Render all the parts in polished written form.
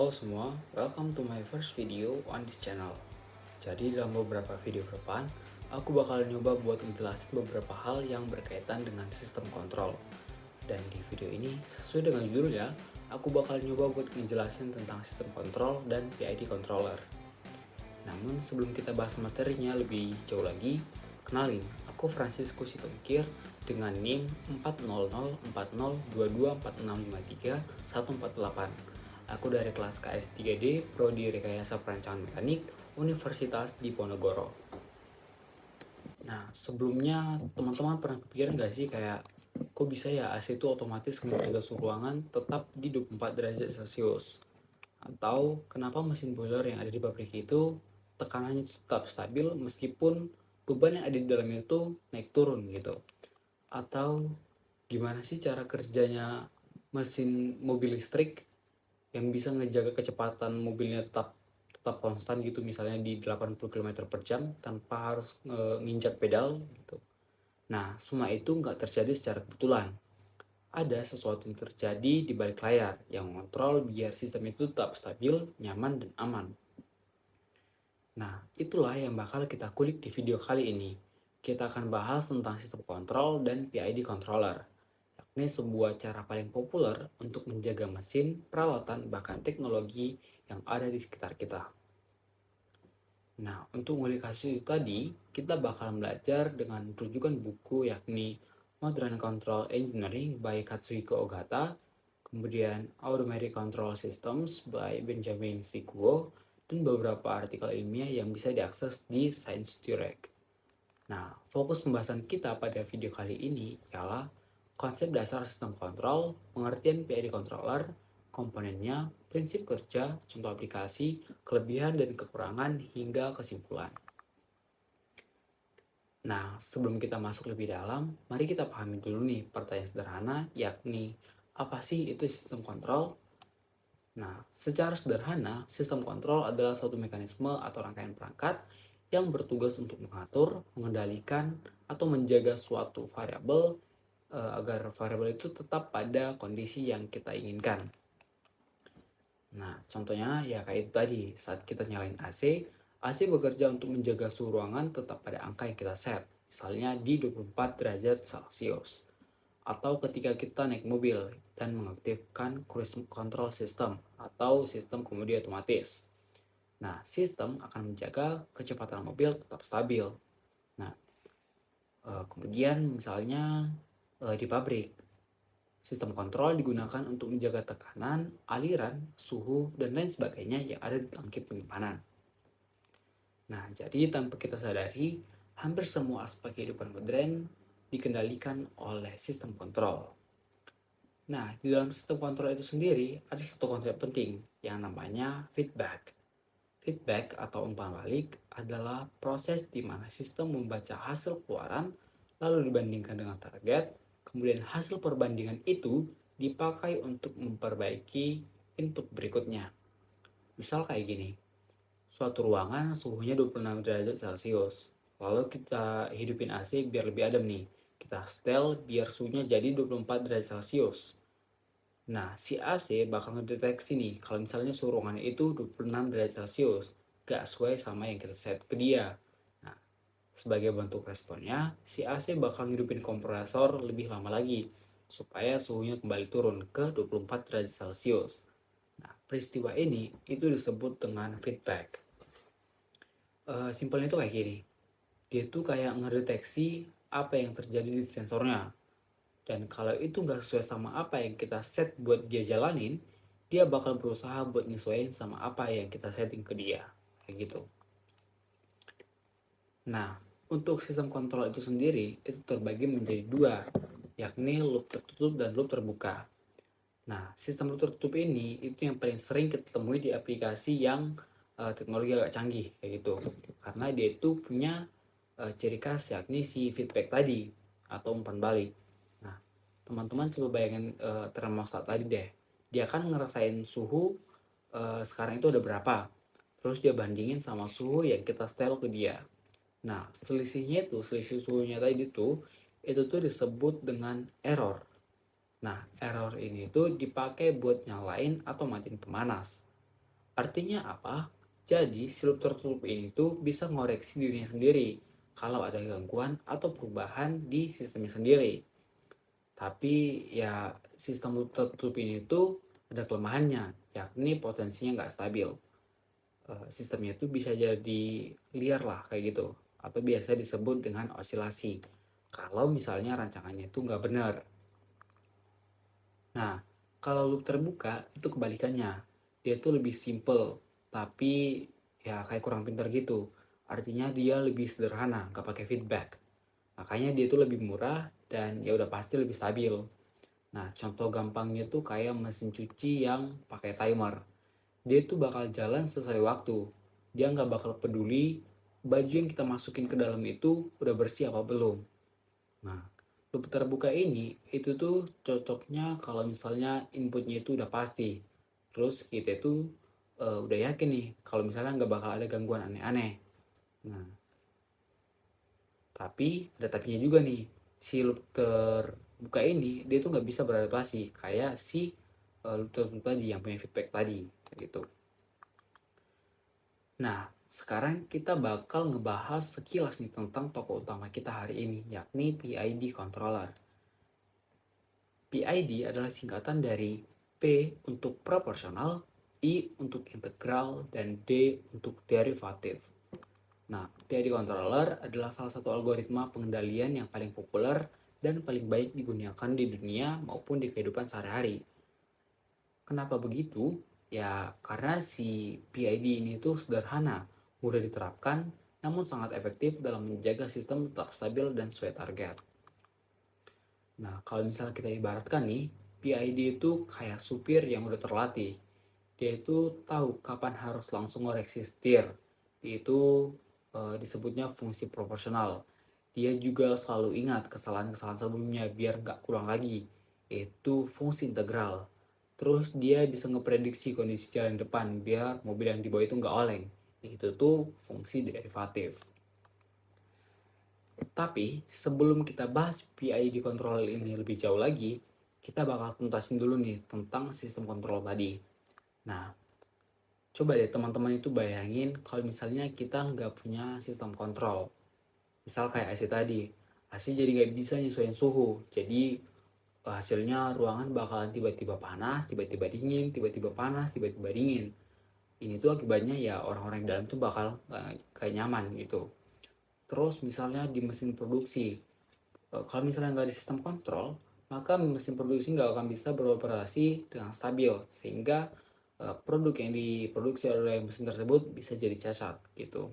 Halo semua, welcome to my first video on this channel. Jadi dalam beberapa video ke depan, aku bakal nyoba buat ngejelasin beberapa hal yang berkaitan dengan sistem kontrol. Dan di video ini, sesuai dengan judulnya, aku bakal nyoba buat ngejelasin tentang sistem kontrol dan PID controller. Namun sebelum kita bahas materinya lebih jauh lagi, kenalin, aku Francisco Sitongkir dengan NIM 40040224653 Aku dari kelas KS3D, Prodi Rekayasa Perancangan Mekanik, Universitas Diponegoro. Nah, sebelumnya teman-teman pernah kepikiran gak sih kayak kok bisa ya AC itu otomatis menjaga suhu ruangan tetap di 24 derajat Celcius? Atau kenapa mesin boiler yang ada di pabrik itu tekanannya tetap stabil meskipun beban yang ada di dalamnya itu naik turun gitu? Atau gimana sih cara kerjanya mesin mobil listrik yang bisa ngejaga kecepatan mobilnya tetap tetap konstan gitu, misalnya di 80 km per jam tanpa harus nginjak pedal gitu. Nah, semua itu nggak terjadi secara kebetulan. Ada sesuatu yang terjadi di balik layar yang mengontrol biar sistem itu tetap stabil, nyaman, dan aman. Nah, itulah yang bakal kita kulik di video kali ini. Kita akan bahas tentang sistem kontrol dan PID controller. Ini sebuah cara paling populer untuk menjaga mesin, peralatan, bahkan teknologi yang ada di sekitar kita. Nah, untuk ngulik kasus itu tadi, kita bakal belajar dengan rujukan buku yakni Modern Control Engineering by Katsuhiko Ogata, kemudian Automatic Control Systems by Benjamin Sikuo, dan beberapa artikel ilmiah yang bisa diakses di Science Direct. Nah, fokus pembahasan kita pada video kali ini ialah konsep dasar sistem kontrol, pengertian PID controller, komponennya, prinsip kerja, contoh aplikasi, kelebihan dan kekurangan, hingga kesimpulan. Nah, sebelum kita masuk lebih dalam, mari kita pahami dulu nih pertanyaan sederhana, yakni apa sih itu sistem kontrol? Nah, secara sederhana, sistem kontrol adalah suatu mekanisme atau rangkaian perangkat yang bertugas untuk mengatur, mengendalikan, atau menjaga suatu variabel agar variabel itu tetap pada kondisi yang kita inginkan. Nah, contohnya ya kayak itu tadi, saat kita nyalain AC, AC bekerja untuk menjaga suhu ruangan tetap pada angka yang kita set, misalnya di 24 derajat Celcius. Atau ketika kita naik mobil dan mengaktifkan cruise control system atau sistem kemudi otomatis. Nah, sistem akan menjaga kecepatan mobil tetap stabil. Nah, kemudian misalnya di pabrik, sistem kontrol digunakan untuk menjaga tekanan, aliran, suhu, dan lain sebagainya yang ada di tangki penyimpanan. Nah, jadi tanpa kita sadari, hampir semua aspek kehidupan modern dikendalikan oleh sistem kontrol. Nah, di dalam sistem kontrol itu sendiri ada satu konsep penting yang namanya feedback. Feedback atau umpan balik adalah proses di mana sistem membaca hasil keluaran lalu dibandingkan dengan target, kemudian hasil perbandingan itu dipakai untuk memperbaiki input berikutnya. Misal kayak gini, suatu ruangan suhunya 26 derajat Celcius, lalu kita hidupin AC biar lebih adem nih. Kita setel biar suhunya jadi 24 derajat Celcius. Nah, si AC bakal ngedeteksi nih kalau misalnya suhu ruangannya itu 26 derajat Celcius, gak sesuai sama yang kita set ke dia. Nah, sebagai bentuk responnya, si AC bakal ngidupin kompresor lebih lama lagi, supaya suhunya kembali turun ke 24 derajat Celcius. Nah, peristiwa ini itu disebut dengan feedback. Simpelnya itu kayak gini, dia tuh kayak ngedeteksi apa yang terjadi di sensornya. Dan kalau itu nggak sesuai sama apa yang kita set buat dia jalanin, dia bakal berusaha buat nyesuaiin sama apa yang kita setting ke dia. Kayak gitu. Nah, untuk sistem kontrol itu sendiri, itu terbagi menjadi dua, yakni loop tertutup dan loop terbuka. Nah, sistem loop tertutup ini itu yang paling sering kita temui di aplikasi yang teknologi agak canggih, kayak gitu. Karena dia itu punya ciri khas yakni si feedback tadi, atau umpan balik. Nah, teman-teman coba bayangin termostat tadi deh. Dia kan ngerasain suhu sekarang itu ada berapa. Terus dia bandingin sama suhu yang kita setel ke dia. Nah, selisih suhunya tadi itu tuh disebut dengan error. Nah, error ini tuh dipakai buat nyalain atau matiin pemanas. Artinya apa? Jadi si loop tertutup ini tuh bisa ngoreksi dirinya sendiri kalau ada gangguan atau perubahan di sistemnya sendiri. Tapi ya sistem loop tertutup ini tuh ada kelemahannya, yakni potensinya nggak stabil. Sistemnya itu bisa jadi liar lah kayak gitu, atau biasa disebut dengan osilasi kalau misalnya rancangannya itu nggak benar. Nah, kalau loop terbuka itu kebalikannya, dia tuh lebih simple tapi ya kayak kurang pintar gitu. Artinya dia lebih sederhana, nggak pakai feedback, makanya dia tuh lebih murah dan ya udah pasti lebih stabil. Nah, contoh gampangnya tuh kayak mesin cuci yang pakai timer. Dia tuh bakal jalan sesuai waktu. Dia nggak bakal peduli baju yang kita masukin ke dalam itu udah bersih apa belum. Nah, loop terbuka ini itu tuh cocoknya kalau misalnya inputnya itu udah pasti. Terus kita itu udah yakin nih kalau misalnya nggak bakal ada gangguan aneh-aneh. Nah, tapi ada tapinya juga nih. Si loop terbuka ini dia tuh nggak bisa beradaptasi kayak si loop tertutup tadi yang punya feedback tadi gitu. Nah, sekarang kita bakal ngebahas sekilas nih tentang tokoh utama kita hari ini, yakni PID controller. PID adalah singkatan dari P untuk proporsional, I untuk integral, dan D untuk derivatif. Nah, PID controller adalah salah satu algoritma pengendalian yang paling populer dan paling baik digunakan di dunia maupun di kehidupan sehari-hari. Kenapa begitu? Ya, karena si PID ini tuh sederhana, mudah diterapkan, namun sangat efektif dalam menjaga sistem tetap stabil dan sesuai target. Nah, kalau misalnya kita ibaratkan nih, PID itu kayak supir yang udah terlatih. Dia itu tahu kapan harus langsung ngoreksi setir. Itu disebutnya fungsi proporsional. Dia juga selalu ingat kesalahan-kesalahan sebelumnya biar nggak kurang lagi. Itu fungsi integral. Terus dia bisa ngeprediksi kondisi jalan depan biar mobil yang dibawa itu nggak oleng. Itu tuh fungsi derivatif. Tapi sebelum kita bahas PID control ini lebih jauh lagi, kita bakal tuntasin dulu nih tentang sistem kontrol tadi. Nah, coba deh teman-teman itu bayangin kalau misalnya kita nggak punya sistem kontrol. Misal kayak AC tadi, AC jadi nggak bisa nyesuaiin suhu. Jadi hasilnya ruangan bakalan tiba-tiba panas, tiba-tiba dingin, tiba-tiba panas, tiba-tiba dingin. Ini tuh akibatnya ya orang-orang di dalam tuh bakal kayak nyaman gitu. Terus misalnya di mesin produksi, kalau misalnya nggak ada sistem kontrol, maka mesin produksi nggak akan bisa beroperasi dengan stabil, sehingga produk yang diproduksi oleh mesin tersebut bisa jadi cacat gitu.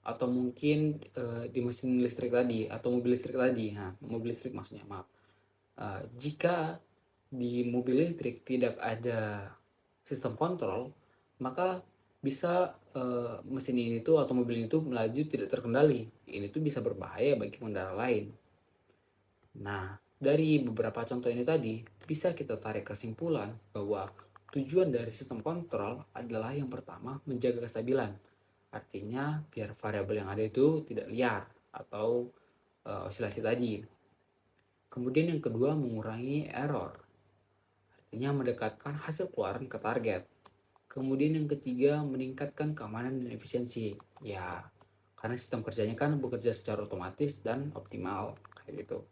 Atau mungkin di mesin listrik tadi, atau mobil listrik tadi, nah mobil listrik maksudnya, maaf. Jika di mobil listrik tidak ada sistem kontrol, maka bisa mesin ini tuh atau mobil ini tuh melaju tidak terkendali. Ini tuh bisa berbahaya bagi pengendara lain. Nah, dari beberapa contoh ini tadi, bisa kita tarik kesimpulan bahwa tujuan dari sistem kontrol adalah yang pertama menjaga kestabilan. Artinya biar variabel yang ada itu tidak liar atau osilasi tadi. Kemudian yang kedua mengurangi error. Artinya mendekatkan hasil keluaran ke target. Kemudian yang ketiga meningkatkan keamanan dan efisiensi. Ya, karena sistem kerjanya kan bekerja secara otomatis dan optimal kayak gitu.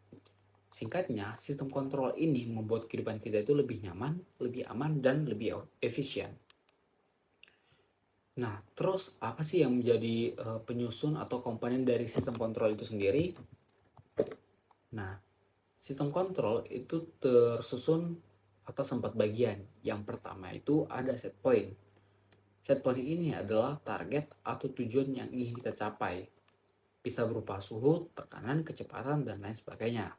Singkatnya, sistem kontrol ini membuat kehidupan kita itu lebih nyaman, lebih aman, dan lebih efisien. Nah, terus apa sih yang menjadi penyusun atau komponen dari sistem kontrol itu sendiri? Nah, sistem kontrol itu tersusun atas 4 bagian. Yang pertama itu ada set point. Set point ini adalah target atau tujuan yang ingin kita capai. Bisa berupa suhu, tekanan, kecepatan, dan lain sebagainya.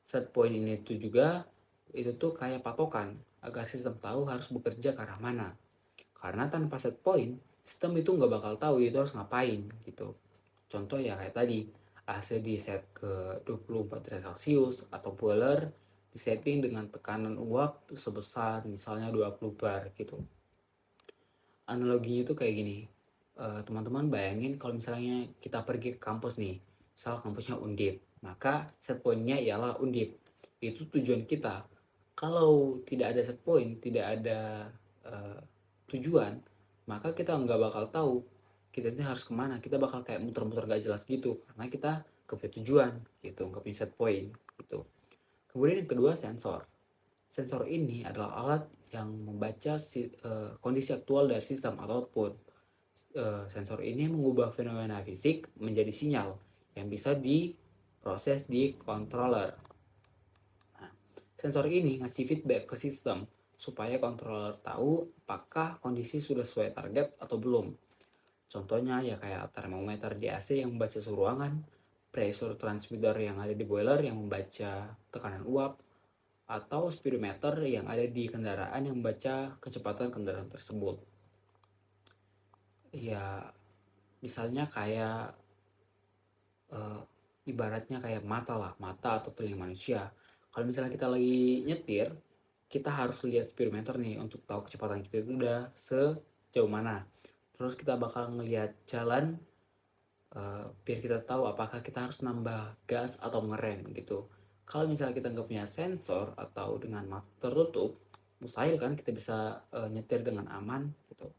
Set point ini tuh juga itu tuh kayak patokan agar sistem tahu harus bekerja ke arah mana. Karena tanpa set point, sistem itu nggak bakal tahu itu harus ngapain gitu. Contoh ya kayak tadi, AC di set ke 24 derajat Celcius atau boiler disetting dengan tekanan uap sebesar misalnya 20 bar gitu. Analoginya itu kayak gini, teman-teman bayangin kalau misalnya kita pergi ke kampus nih, misal kampusnya Undip, maka set point-nya ialah Undip. Itu tujuan kita. Kalau tidak ada set point, tidak ada tujuan, maka kita nggak bakal tahu kita ini harus kemana. Kita bakal kayak muter-muter gak jelas gitu, karena kita gak punya tujuan gitu, gak punya set point gitu. Kemudian yang kedua, sensor. Sensor ini adalah alat yang membaca kondisi aktual dari sistem atau output. Sensor ini mengubah fenomena fisik menjadi sinyal yang bisa diproses di controller. Nah, sensor ini ngasih feedback ke sistem supaya controller tahu apakah kondisi sudah sesuai target atau belum. Contohnya ya kayak termometer di AC yang membaca suhu ruangan, pressure transmitter yang ada di boiler yang membaca tekanan uap, atau speedometer yang ada di kendaraan yang membaca kecepatan kendaraan tersebut. Ya, misalnya kayak uh, ibaratnya kayak mata lah, mata atau telinga manusia. Kalau misalnya kita lagi nyetir, kita harus lihat speedometer nih untuk tahu kecepatan kita itu udah sejauh mana. Terus kita bakal ngelihat jalan biar kita tahu apakah kita harus nambah gas atau ngerem gitu. Kalau misalnya kita nggak punya sensor atau dengan mata tertutup, mustahil kan kita bisa nyetir dengan aman gitu.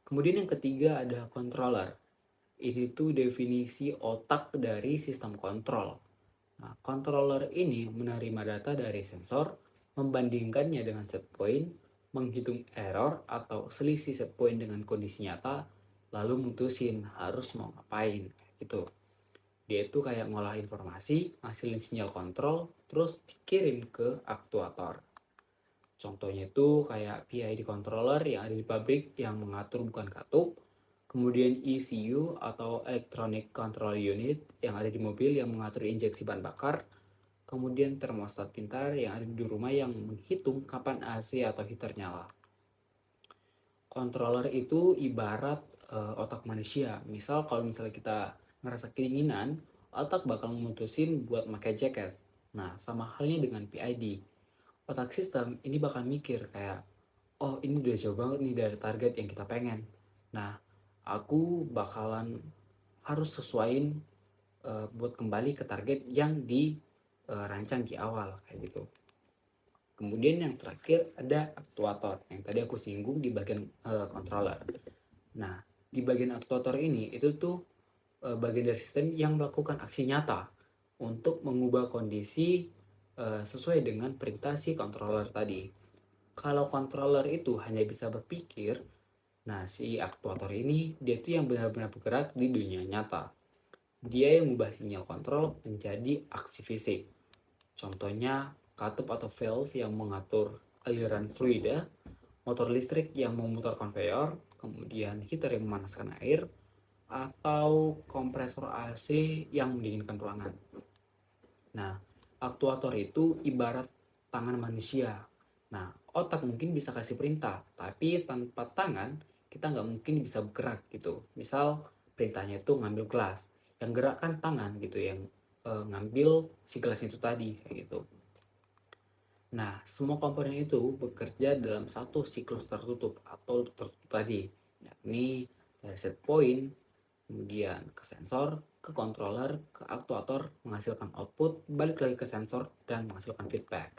Kemudian yang ketiga ada controller. Ini tuh definisi otak dari sistem kontrol. Nah, controller ini menerima data dari sensor, membandingkannya dengan set point, menghitung error atau selisih set point dengan kondisi nyata, lalu mutusin harus mau ngapain gitu. Dia itu kayak ngolah informasi, ngasilin sinyal kontrol, terus dikirim ke aktuator. Contohnya itu kayak PID controller yang ada di pabrik yang mengatur bukan katup, kemudian ECU atau Electronic Control Unit yang ada di mobil yang mengatur injeksi bahan bakar, kemudian termostat pintar yang ada di rumah yang menghitung kapan AC atau heater nyala. Controller itu ibarat otak manusia. Misal kalau misalnya kita ngerasa kedinginan, otak bakal memutusin buat pakai jaket. Nah, sama halnya dengan PID. Otak sistem ini bakal mikir kayak, oh ini udah jauh banget nih dari target yang kita pengen. Nah, aku bakalan harus sesuaiin buat kembali ke target yang dirancang di awal kayak gitu. Kemudian yang terakhir ada aktuator yang tadi aku singgung di bagian controller. Nah, di bagian aktuator ini itu tuh bagian dari sistem yang melakukan aksi nyata untuk mengubah kondisi sesuai dengan perintah si controller tadi. Kalau controller itu hanya bisa berpikir, nah si aktuator ini dia tuh yang benar-benar bergerak di dunia nyata. Dia yang mengubah sinyal kontrol menjadi aksi fisik. Contohnya katup atau valve yang mengatur aliran fluida, motor listrik yang memutar konveyor, kemudian heater yang memanaskan air, atau kompresor AC yang mendinginkan ruangan. Nah, aktuator itu ibarat tangan manusia. Nah, otak mungkin bisa kasih perintah, tapi tanpa tangan kita nggak mungkin bisa bergerak gitu. Misal perintahnya itu ngambil gelas, yang gerak kan tangan gitu, yang ngambil si gelas itu tadi kayak gitu. Nah, semua komponen itu bekerja dalam satu siklus tertutup atau tertutup tadi, yakni dari set point, kemudian ke sensor, ke controller, ke aktuator, menghasilkan output, balik lagi ke sensor, dan menghasilkan feedback.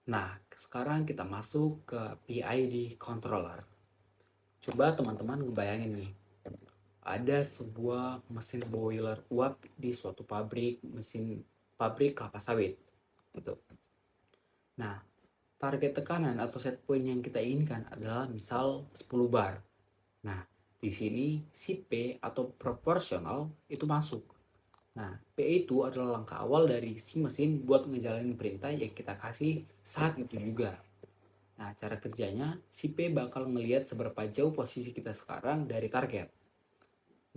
Nah, sekarang kita masuk ke PID controller. Coba teman-teman ngebayangin nih, ada sebuah mesin boiler uap di suatu pabrik, mesin pabrik kelapa sawit gitu. Nah, target tekanan atau set point yang kita inginkan adalah misal 10 bar. Nah, di sini si P atau proporsional itu masuk. Nah, P itu adalah langkah awal dari si mesin buat ngejalanin perintah yang kita kasih saat itu juga. Nah, cara kerjanya, si P bakal melihat seberapa jauh posisi kita sekarang dari target.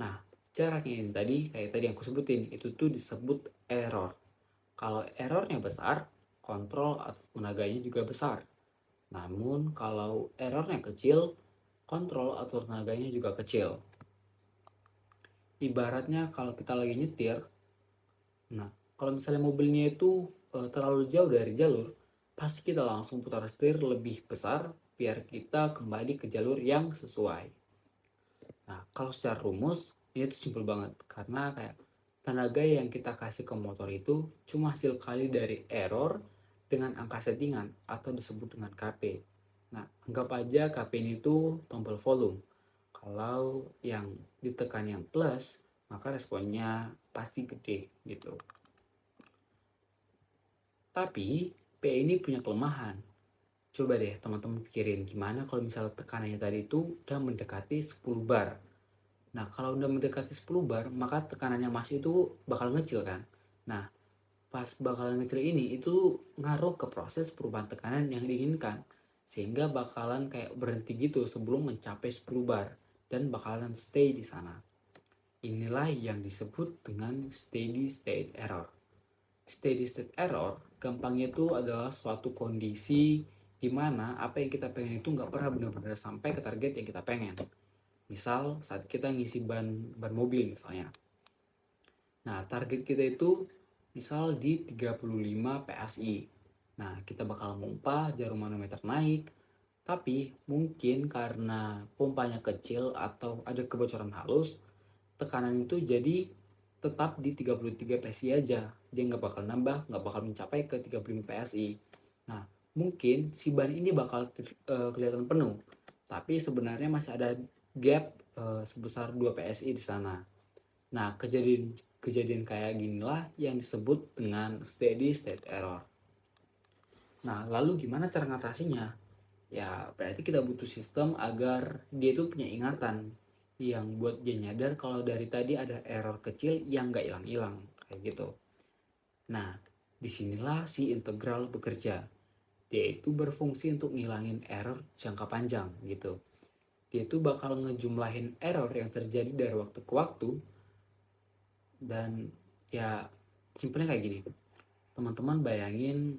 Nah, jaraknya ini tadi, kayak tadi yang aku sebutin, itu tuh disebut error. Kalau errornya besar, kontrol atau tenaganya juga besar. Namun, kalau errornya kecil, kontrol atau tenaganya juga kecil. Ibaratnya kalau kita lagi nyetir, nah, kalau misalnya mobilnya itu terlalu jauh dari jalur, pasti kita langsung putar setir lebih besar biar kita kembali ke jalur yang sesuai. Nah, kalau secara rumus, ini tuh simpel banget. Karena kayak tenaga yang kita kasih ke motor itu cuma hasil kali dari error dengan angka settingan atau disebut dengan KP. Nah, anggap aja KP ini tuh tombol volume. Kalau yang ditekan yang plus, maka responnya pasti gede gitu. Tapi P ini punya kelemahan. Coba deh teman-teman pikirin gimana kalau misalnya tekanannya tadi itu udah mendekati 10 bar. Nah, kalau udah mendekati 10 bar, maka tekanan yang masih itu bakal ngecil kan. Nah, pas bakalan ngecil ini itu ngaruh ke proses perubahan tekanan yang diinginkan. Sehingga bakalan kayak berhenti gitu sebelum mencapai 10 bar dan bakalan stay di sana. Inilah yang disebut dengan steady state error. Steady state error gampangnya itu adalah suatu kondisi di mana apa yang kita pengen itu nggak pernah benar-benar sampai ke target yang kita pengen. Misal saat kita ngisi ban mobil misalnya. Nah, target kita itu misal di 35 PSI. Nah, kita bakal pompa jarum manometer naik, tapi mungkin karena pompanya kecil atau ada kebocoran halus, tekanan itu jadi tetap di 33 PSI aja. Dia nggak bakal nambah, nggak bakal mencapai ke 35 PSI. Nah, mungkin si ban ini bakal kelihatan penuh, tapi sebenarnya masih ada gap sebesar 2 PSI di sana. Nah, kejadian kayak ginilah yang disebut dengan steady state error. Nah, lalu gimana cara ngatasinya? Ya, berarti kita butuh sistem agar dia itu punya ingatan yang buat dia nyadar kalau dari tadi ada error kecil yang nggak hilang-hilang, kayak gitu. Nah, disinilah si integral bekerja. Dia itu berfungsi untuk ngilangin error jangka panjang gitu. Dia itu bakal ngejumlahin error yang terjadi dari waktu ke waktu. Dan ya simpelnya kayak gini, teman-teman bayangin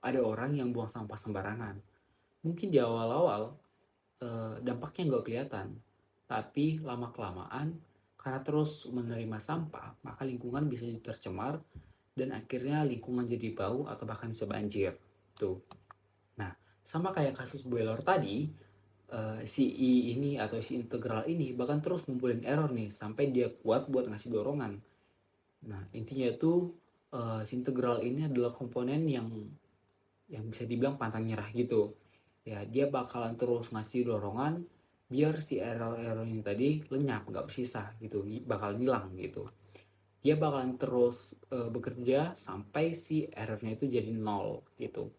ada orang yang buang sampah sembarangan. Mungkin di awal-awal dampaknya nggak kelihatan, tapi lama-kelamaan karena terus menerima sampah, maka lingkungan bisa jadi tercemar dan akhirnya lingkungan jadi bau atau bahkan bisa banjir. Tuh. Nah, sama kayak kasus boiler tadi, si I ini atau si integral ini bahkan terus ngumpulin error nih sampai dia kuat buat ngasih dorongan. Nah, intinya tuh si integral ini adalah komponen yang bisa dibilang pantang nyerah gitu. Ya, dia bakalan terus ngasih dorongan biar si error-error ini tadi lenyap, nggak bersisa gitu, bakal hilang gitu. Dia bakalan terus bekerja sampai si errornya itu jadi nol gitu.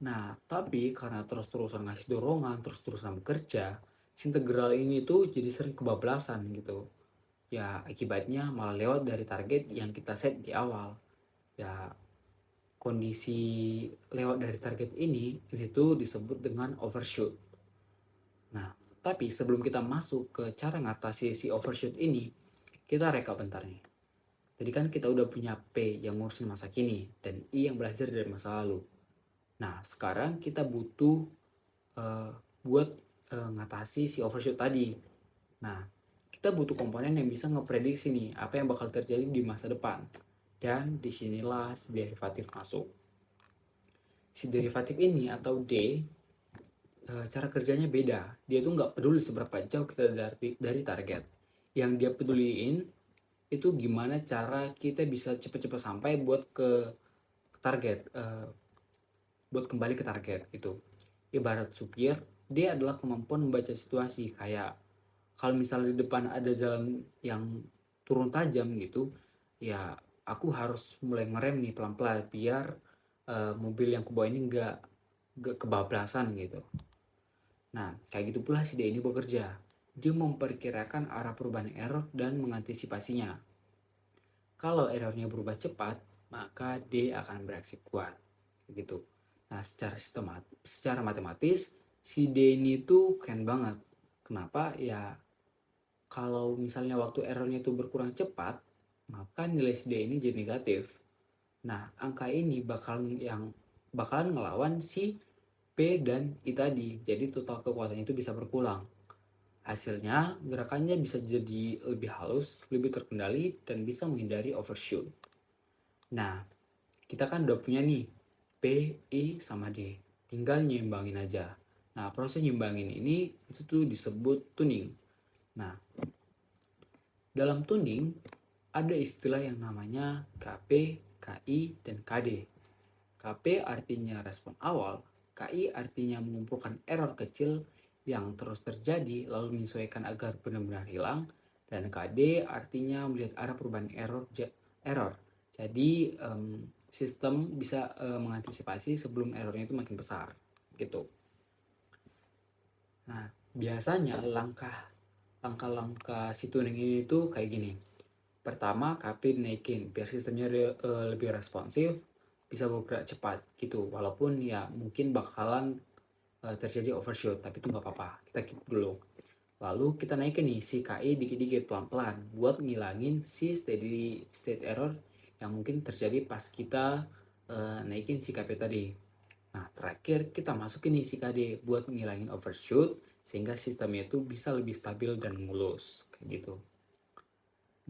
Nah, tapi karena terus-terusan ngasih dorongan, terus-terusan bekerja, si integral ini tuh jadi sering kebablasan gitu. Ya, akibatnya malah lewat dari target yang kita set di awal. Ya, kondisi lewat dari target ini tuh disebut dengan overshoot. Nah, tapi sebelum kita masuk ke cara ngatasi si overshoot ini, kita rekap bentar nih. Tadi kan kita udah punya P yang ngurusin masa kini dan I yang belajar dari masa lalu. Nah, sekarang kita butuh uh, buat ngatasi si overshoot tadi. Nah, kita butuh komponen yang bisa ngeprediksi nih apa yang bakal terjadi di masa depan. Dan disinilah si derivatif masuk. Si derivatif ini atau D, cara kerjanya beda. Dia tuh nggak peduli seberapa jauh kita dari target. Yang dia peduliin itu gimana cara kita bisa cepat-cepat sampai buat ke target, buat kembali ke target gitu. Ibarat supir, dia adalah kemampuan membaca situasi. Kayak kalau misalnya di depan ada jalan yang turun tajam gitu, ya aku harus mulai ngerem nih pelan-pelan biar mobil yang kubawa ini nggak kebablasan gitu. Nah, kayak gitu pula si D ini bekerja. Dia memperkirakan arah perubahan error dan mengantisipasinya. Kalau errornya berubah cepat, maka D akan bereaksi kuat. Gitu. Nah, secara matematis, si D ini tuh keren banget. Kenapa? Ya, kalau misalnya waktu errornya itu berkurang cepat, maka nilai si D ini jadi negatif. Nah, angka ini bakalan ngelawan si P dan I tadi. Jadi total kekuatan itu bisa berkurang. Hasilnya, gerakannya bisa jadi lebih halus, lebih terkendali, dan bisa menghindari overshoot. Nah, kita kan udah punya nih P, I, sama D. Tinggal nyimbangin aja. Nah, proses nyimbangin ini itu tuh disebut tuning. Nah, dalam tuning ada istilah yang namanya KP, KI, dan KD. KP artinya respon awal, KI artinya mengumpulkan error kecil yang terus terjadi lalu menyesuaikan agar benar-benar hilang, dan KD artinya melihat arah perubahan error. Jadi sistem bisa mengantisipasi sebelum errornya itu makin besar gitu. Nah, biasanya langkah-langkah si tuning ini tuh kayak gini. Pertama, KP dinaikin biar sistemnya lebih responsif, bisa bergerak cepat gitu. Walaupun ya mungkin bakalan terjadi overshoot, tapi itu nggak apa-apa. Kita keep dulu. Lalu kita naikin nih si KI dikit-dikit pelan-pelan buat ngilangin si steady state error yang mungkin terjadi pas kita naikin si KP tadi. Nah, terakhir kita masukin nih si KD buat ngilangin overshoot sehingga sistemnya itu bisa lebih stabil dan mulus kayak gitu.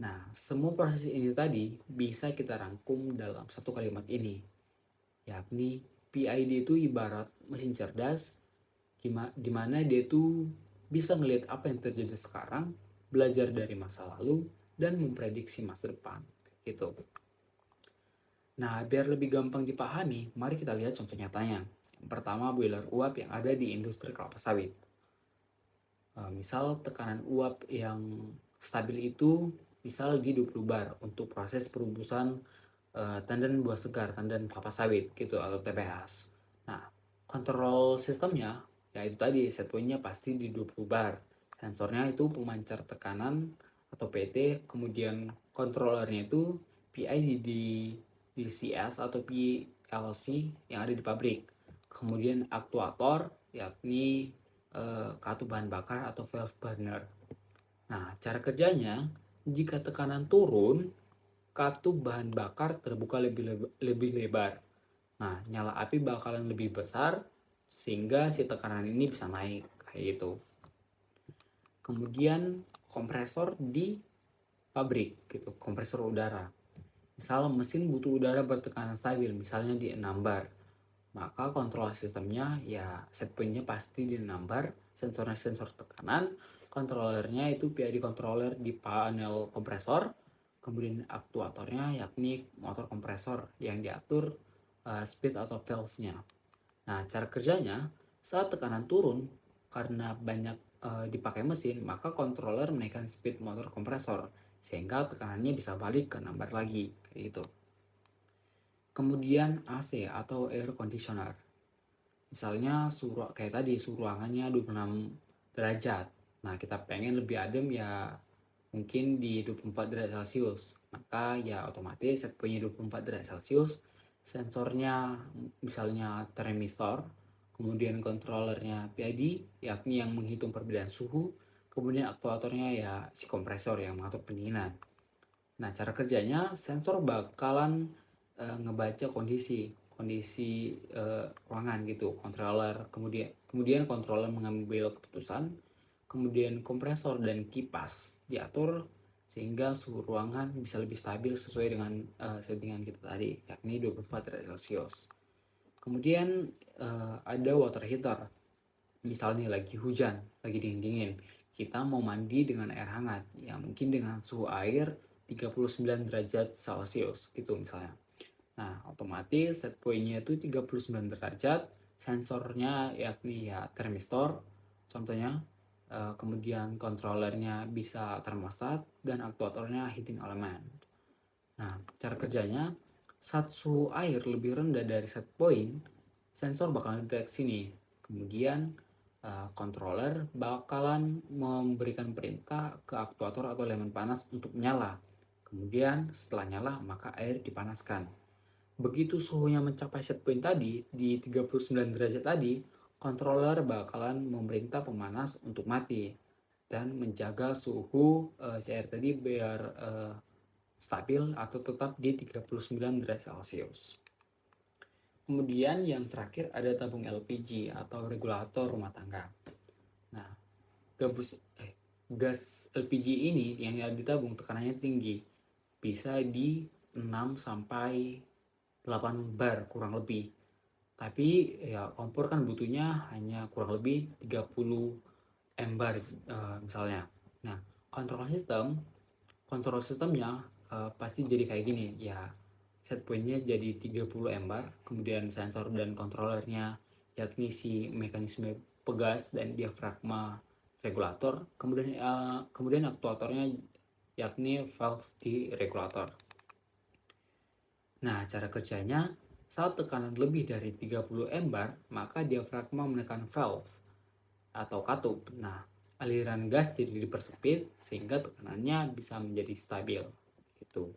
Nah, semua proses ini tadi bisa kita rangkum dalam satu kalimat ini, yakni PID itu ibarat mesin cerdas, di mana dia itu bisa ngelihat apa yang terjadi sekarang, belajar dari masa lalu, dan memprediksi masa depan. Gitu. Nah, biar lebih gampang dipahami, mari kita lihat contoh nyatanya. Yang pertama, boiler uap yang ada di industri kelapa sawit. Misal tekanan uap yang stabil itu misal di 20 bar untuk proses perubusan tandan buah segar, tandan kelapa sawit gitu atau TPS. Nah, kontrol sistemnya ya itu tadi set pointnya pasti di 20 bar. Sensornya itu pemancar tekanan atau PT, kemudian kontrolernya itu PID di DCS atau PLC yang ada di pabrik. Kemudian aktuator yakni katup bahan bakar atau valve burner. Nah, cara kerjanya, jika tekanan turun, katup bahan bakar terbuka lebih lebar. Nah, nyala api bakalan lebih besar sehingga si tekanan ini bisa naik kayak gitu. Kemudian kompresor di pabrik gitu, kompresor udara. Misal mesin butuh udara bertekanan stabil, misalnya di 6 bar. Maka kontrol sistemnya ya set pointnya pasti di 6 bar, sensornya sensor tekanan, kontrolernya itu PID controller di panel kompresor, kemudian aktuatornya yakni motor kompresor yang diatur speed atau valve-nya. Nah, cara kerjanya saat tekanan turun karena banyak dipakai mesin, maka controller menaikkan speed motor kompresor sehingga tekanannya bisa balik ke 6 bar lagi kayak gitu. Kemudian AC atau air conditioner. Misalnya kayak tadi suhu ruangannya 26 derajat. Nah, kita pengen lebih adem ya mungkin di 24 derajat Celcius. Maka ya otomatis set point 24 derajat Celcius, sensornya misalnya termistor, kemudian kontrolernya PID yakni yang menghitung perbedaan suhu, kemudian aktuatornya ya si kompresor yang mengatur pendinginan. Nah, cara kerjanya sensor bakalan ngebaca kondisi ruangan gitu, controller, kemudian controller mengambil keputusan, kemudian kompresor dan kipas diatur sehingga suhu ruangan bisa lebih stabil sesuai dengan settingan kita tadi, yakni 24 derajat Celcius. Kemudian ada water heater. Misalnya lagi hujan, lagi dingin-dingin, kita mau mandi dengan air hangat, ya mungkin dengan suhu air 39 derajat Celcius gitu misalnya. Nah, otomatis set point-nya itu 39 derajat, sensornya yakni ya termistor, contohnya, kemudian kontrolernya bisa termostat, dan aktuatornya heating element. Nah, cara kerjanya, saat suhu air lebih rendah dari set point, sensor bakalan deteksi nih. Kemudian, controller bakalan memberikan perintah ke aktuator atau elemen panas untuk menyala. Kemudian, setelah nyala, maka air dipanaskan. Begitu suhunya mencapai set point tadi, di 39 derajat tadi, controller bakalan memerintah pemanas untuk mati dan menjaga suhu si air tadi biar stabil atau tetap di 39 derajat Celcius. Kemudian yang terakhir ada tabung LPG atau regulator rumah tangga. Nah, gas LPG ini yang ditabung tekanannya tinggi, bisa di 6 sampai 8 bar kurang lebih. Tapi ya kompor kan butuhnya hanya kurang lebih 30 bar misalnya. Nah, kontrol sistemnya pasti jadi kayak gini ya. set point-nya jadi 30 MBAR, kemudian sensor dan kontrolernya yakni si mekanisme pegas dan diafragma regulator, kemudian aktuatornya yakni valve di regulator. Nah, cara kerjanya, saat tekanan lebih dari 30 MBAR, maka diafragma menekan valve atau katup. Nah, aliran gas jadi dipersempit sehingga tekanannya bisa menjadi stabil. Gitu.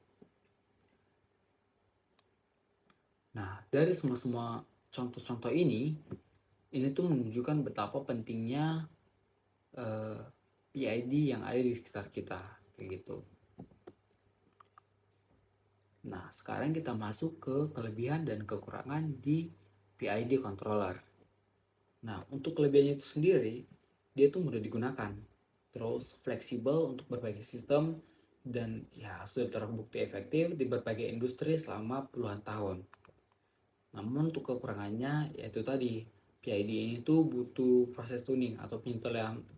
Nah, dari semua contoh-contoh ini tuh menunjukkan betapa pentingnya PID yang ada di sekitar kita, kayak gitu. Nah, sekarang kita masuk ke kelebihan dan kekurangan di PID controller. Nah, untuk kelebihannya itu sendiri, dia tuh mudah digunakan, terus fleksibel untuk berbagai sistem, dan ya sudah terbukti efektif di berbagai industri selama puluhan tahun. Namun untuk kekurangannya yaitu tadi, PID ini tuh butuh proses tuning atau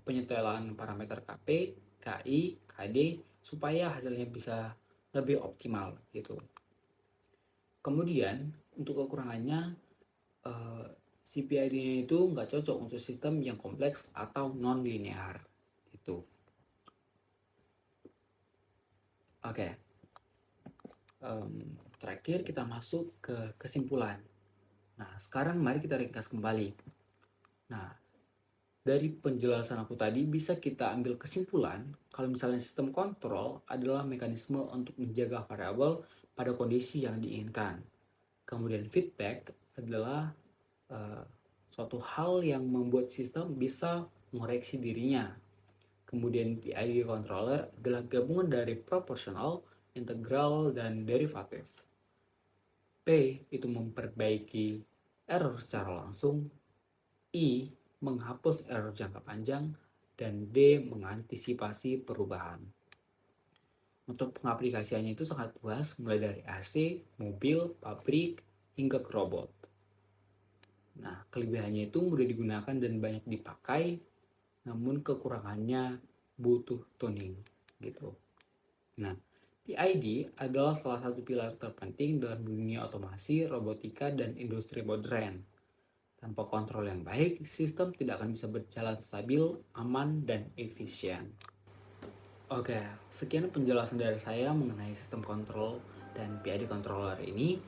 penyetelan parameter KP, KI, KD supaya hasilnya bisa lebih optimal gitu. Kemudian untuk kekurangannya, si PID-nya itu nggak cocok untuk sistem yang kompleks atau non-linear gitu. Oke. Terakhir kita masuk ke kesimpulan. Nah, sekarang mari kita ringkas kembali. Nah, dari penjelasan aku tadi bisa kita ambil kesimpulan kalau misalnya sistem kontrol adalah mekanisme untuk menjaga variabel pada kondisi yang diinginkan. Kemudian feedback adalah suatu hal yang membuat sistem bisa mengoreksi dirinya. Kemudian PID controller adalah gabungan dari proporsional, integral, dan derivatif. P itu memperbaiki error secara langsung, I menghapus error jangka panjang, dan D mengantisipasi perubahan. Untuk pengaplikasiannya itu sangat luas, mulai dari AC, mobil, pabrik, hingga ke robot. Nah, kelebihannya itu mudah digunakan dan banyak dipakai, namun kekurangannya butuh tuning gitu. Nah, PID adalah salah satu pilar terpenting dalam dunia otomasi, robotika, dan industri modern. Tanpa kontrol yang baik, sistem tidak akan bisa berjalan stabil, aman, dan efisien. Oke, sekian penjelasan dari saya mengenai sistem kontrol dan PID controller ini.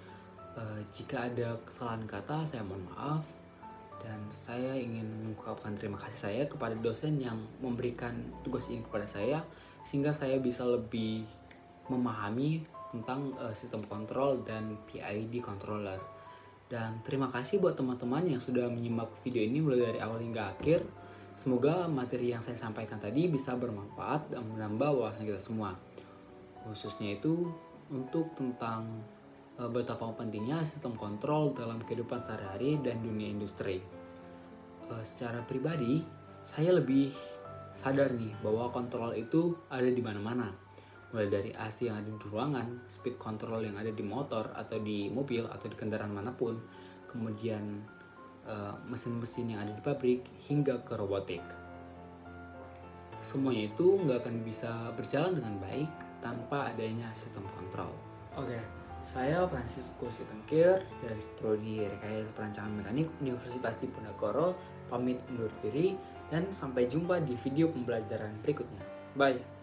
Jika ada kesalahan kata, saya mohon maaf. Dan saya ingin mengucapkan terima kasih saya kepada dosen yang memberikan tugas ini kepada saya, sehingga saya bisa lebih memahami tentang sistem kontrol dan PID controller. Dan terima kasih buat teman-teman yang sudah menyimak video ini mulai dari awal hingga akhir. Semoga materi yang saya sampaikan tadi bisa bermanfaat dan menambah wawasan kita semua. Khususnya itu untuk tentang betapa pentingnya sistem kontrol dalam kehidupan sehari-hari dan dunia industri. Secara pribadi, saya lebih sadar nih bahwa kontrol itu ada di mana-mana. Mulai dari AC yang ada di ruangan, speed control yang ada di motor atau di mobil atau di kendaraan manapun, kemudian mesin-mesin yang ada di pabrik hingga ke robotik. Semuanya itu nggak akan bisa berjalan dengan baik tanpa adanya sistem kontrol. Oke, saya Francisco Sitengkir dari Prodi Rekayasa Perancangan Mekanik Universitas Diponegoro pamit undur diri dan sampai jumpa di video pembelajaran berikutnya. Bye.